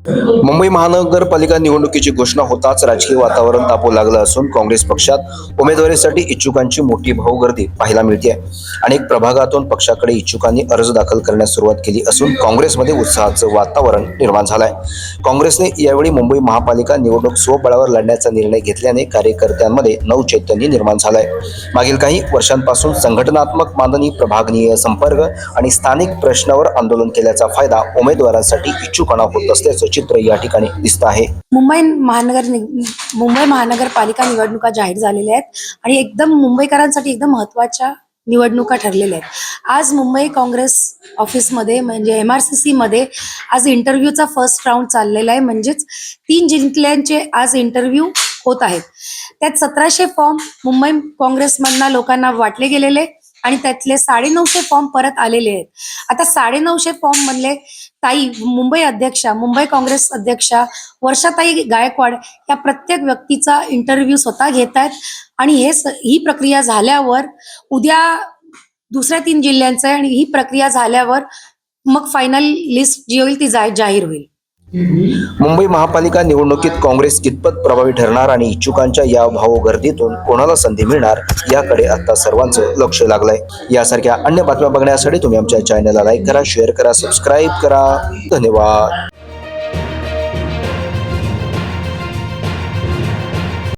मुंबई महानगरपालिका निवडणुकीची घोषणा होताच राजकीय वातावरण तापू लागलं असून काँग्रेस पक्षात उमेदवारीसाठी इच्छुकांची मोठी भाऊगर्दी पाहायला मिळते. अनेक प्रभागातून पक्षाकडे इच्छुकांनी अर्ज दाखल करण्यास सुरुवात केली असून काँग्रेसमध्ये उत्साहाचं वातावरण निर्माण झालंय. काँग्रेसने यावेळी मुंबई महापालिका निवडणूक स्वबळावर लढण्याचा निर्णय घेतल्याने कार्यकर्त्यांमध्ये नवचैतन्य निर्माण झालंय. मागील काही वर्षांपासून संघटनात्मक मांडणी, प्रभागनीय संपर्क आणि स्थानिक प्रश्नावर आंदोलन केल्याचा फायदा उमेदवारांसाठी इच्छुकांना होत असल्याचं चित्र या ठिकाणी दिसत आहे. मुंबई महानगरपालिका निवडणुका जाहीर झालेल्या आहेत आणि एकदम मुंबईकरांसाठी एकदम महत्त्वाच्या निवडणुका ठरलेल्या आहेत. आज मुंबई काँग्रेस ऑफिसमध्ये म्हणजे MRCC मध्ये आज इंटरव्ह्यूचा फर्स्ट राऊंड चाललेला आहे. म्हणजेच 3 जिल्ह्यांचे आज इंटरव्ह्यू होत आहेत. त्यात 1700 फॉर्म मुंबई काँग्रेसमधनं लोकांना वाटले गेलेले आणि त्यातले 950 फॉर्म परत आलेले आहेत. आता 950 फॉर्म मधले मुंबई काँग्रेस अध्यक्षा वर्षाताई गायकवाड या प्रत्येक व्यक्तीचा इंटरव्ह्यू स्वतः घेत आहेत आणि ही प्रक्रिया झाल्यावर उद्या दुसऱ्या 3 जिल्ह्यांचं आणि ही प्रक्रिया झाल्यावर मग फायनल लिस्ट जी होईल ती जाहीर होईल. मुंबई महापालिका निवडणुकीत काँग्रेस कितपत प्रभावी ठरणार आणि इच्छुकांच्या या भाऊगर्दीतून कोणाला संधी मिळणार याकडे आता सर्वांचं लक्ष लागलंय. यासारख्या अन्य बातम्या बघण्यासाठी तुम्ही आमच्या चॅनलला लाईक करा, शेअर करा, सबस्क्राईब करा. धन्यवाद.